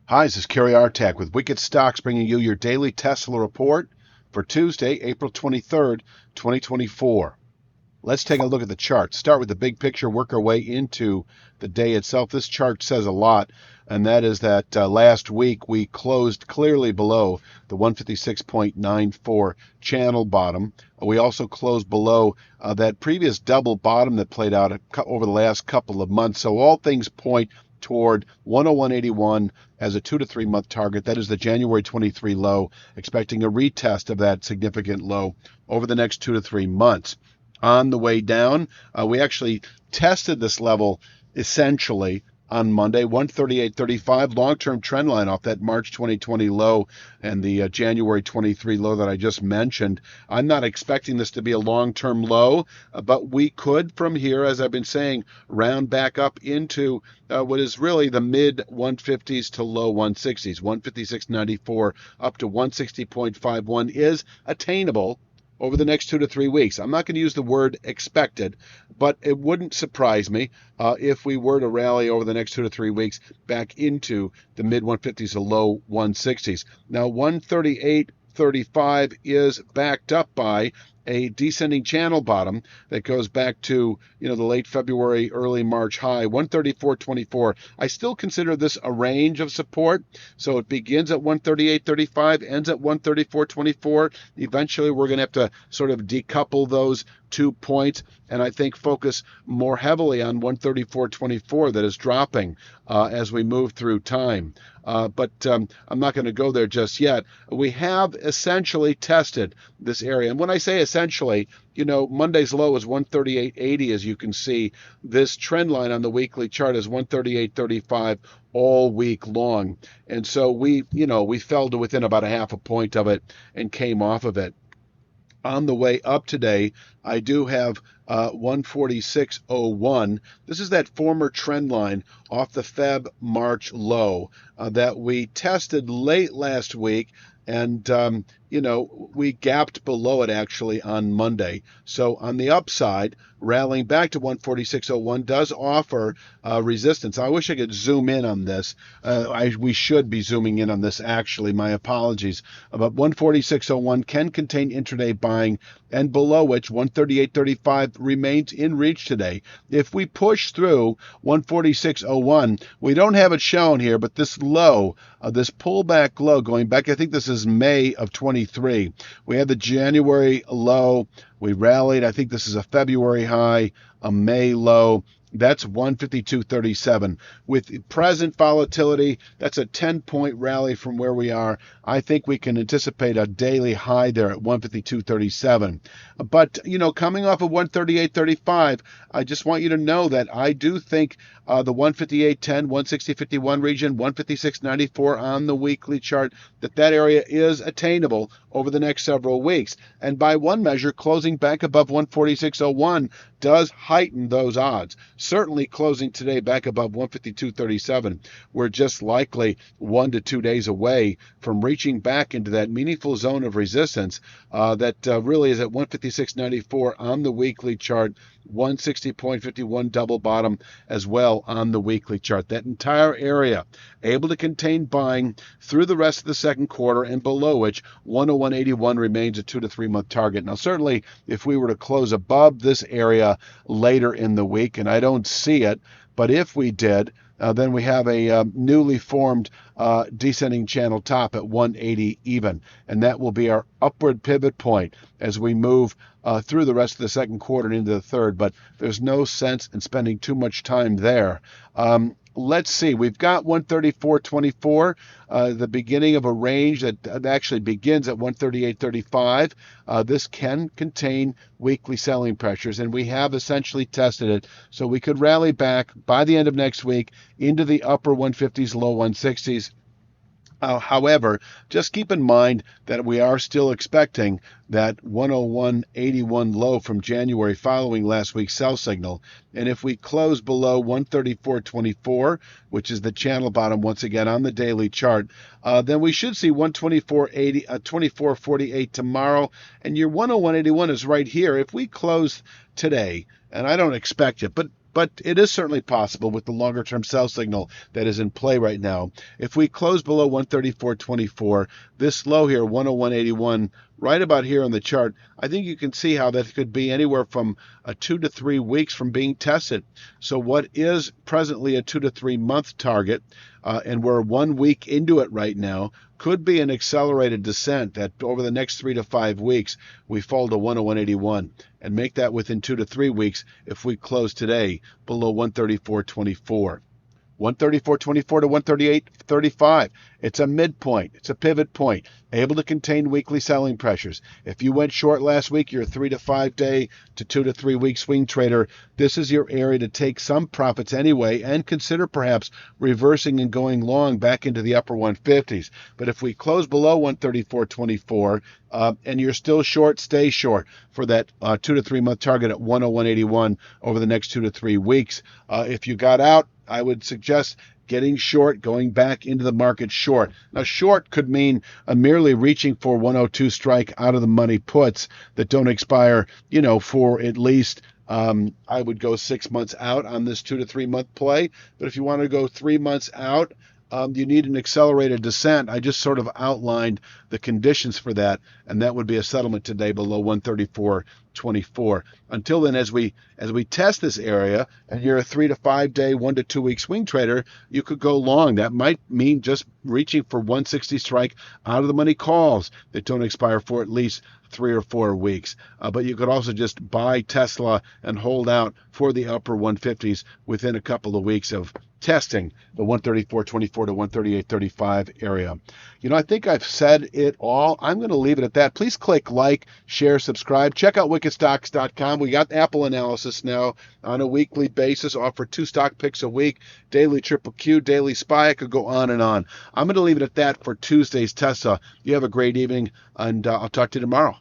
Hi, this is Kerry Artak with Wicked Stocks bringing you your daily Tesla report for Tuesday, April 23rd, 2024. Let's take a look at the chart. Start with the big picture, work our way into the day itself. This chart says a lot, and that is that last week we closed clearly below the 156.94 channel bottom. We also closed below that previous double bottom that played out over the last couple of months. So all things point toward 101.81 as a 2 to 3 month target. That is the January 23 low, expecting a retest of that significant low over the next 2 to 3 months. On the way down, we actually tested this level essentially on Monday, 138.35, long-term trend line off that March 2020 low and the January 23 low that I just mentioned. I'm not expecting this to be a long-term low, but we could from here, as I've been saying, round back up into what is really the mid 150s to low 160s. 156.94 up to 160.51 is attainable over the next 2 to 3 weeks. I'm not going to use the word expected, but it wouldn't surprise me if we were to rally over the next 2 to 3 weeks back into the mid 150s to low 160s. Now, 138.35 is backed up by a descending channel bottom that goes back to the late February, early March high, 134.24. I still consider this a range of support. So it begins at 138.35, ends at 134.24. Eventually, we're going to have to sort of decouple those 2 points, and I think focus more heavily on 134.24 that is dropping as we move through time. But I'm not going to go there just yet. We have essentially tested this area. And when I say essentially, Monday's low is 138.80, as you can see. This trend line on the weekly chart is 138.35 all week long. And so we fell to within about a half a point of it and came off of it. On the way up today, I do have 146.01. This is that former trend line off the Feb March low that we tested late last week. And, we gapped below it actually on Monday. So on the upside, rallying back to 146.01 does offer resistance. I wish I could zoom in on this. We should be zooming in on this actually. My apologies. But 146.01 can contain intraday buying, and below which 138.35 remains in reach today. If we push through 146.01, we don't have it shown here, but this low, this pullback low going back, I think this is May of 23. We had the January low. We rallied. I think this is a February high, a May low. That's 152.37. With present volatility, that's a 10-point rally from where we are. I think we can anticipate a daily high there at 152.37. But, coming off of 138.35, I just want you to know that I do think the 158.10, 160.51 region, 156.94 on the weekly chart, that area is attainable over the next several weeks. And by one measure, closing back above 146.01 does heighten those odds. Certainly closing today back above 152.37, we're just likely 1 to 2 days away from reaching back into that meaningful zone of resistance that really is at 156.94 on the weekly chart, 160.51 double bottom as well on the weekly chart. That entire area able to contain buying through the rest of the second quarter, and below which 101.81 remains a 2 to 3 month target. Now, certainly if we were to close above this area later in the week, and I don't see it, but if we did, then we have a newly formed descending channel top at 180 even, and that will be our upward pivot point as we move through the rest of the second quarter and into the third. But there's no sense in spending too much time there. Let's see. We've got 134.24, the beginning of a range that actually begins at 138.35. This can contain weekly selling pressures, and we have essentially tested it. So we could rally back by the end of next week into the upper 150s, low 160s. However, just keep in mind that we are still expecting that 101.81 low from January following last week's sell signal. And if we close below 134.24, which is the channel bottom once again on the daily chart, then we should see 124.80, 24.48 tomorrow. And your 101.81 is right here. If we close today, and I don't expect it, but but it is certainly possible with the longer-term sell signal that is in play right now. If we close below 134.24, this low here, 101.81, right about here on the chart, I think you can see how that could be anywhere from 2 to 3 weeks from being tested. So what is presently a 2 to 3 month target, and we're 1 week into it right now, could be an accelerated descent that over the next 3 to 5 weeks we fall to 101.81 and make that within 2 to 3 weeks if we close today below 134.24. 134.24 to 138.35. It's a midpoint. It's a pivot point, able to contain weekly selling pressures. If you went short last week, you're a 3 to 5 day to 2 to 3 week swing trader. This is your area to take some profits anyway and consider perhaps reversing and going long back into the upper 150s. But if we close below 134.24 and you're still short, stay short for that 2 to 3 month target at 101.81 over the next 2 to 3 weeks. If you got out, I would suggest getting short, going back into the market short. Now, short could mean merely reaching for 102 strike out of the money puts that don't expire, for at least, I would go 6 months out on this 2 to 3 month play. But if you want to go 3 months out, you need an accelerated descent. I just sort of outlined the conditions for that, and that would be a settlement today below 134.24. Until then, as we test this area, and you're a 3 to 5 day, 1 to 2 week swing trader, you could go long. That might mean just reaching for 160 strike out of the money calls that don't expire for at least 3 or 4 weeks. But you could also just buy Tesla and hold out for the upper 150s within a couple of weeks of testing the 134.24 to 138.35 area. I think I've said it all. I'm going to leave it at that. Please click like, share, subscribe. Check out wickedstocks.com. We got Apple analysis now on a weekly basis. Offer 2 stock picks a week, daily triple Q, daily SPY. I could go on and on. I'm going to leave it at that for Tuesday's Tesla. You have a great evening, and I'll talk to you tomorrow.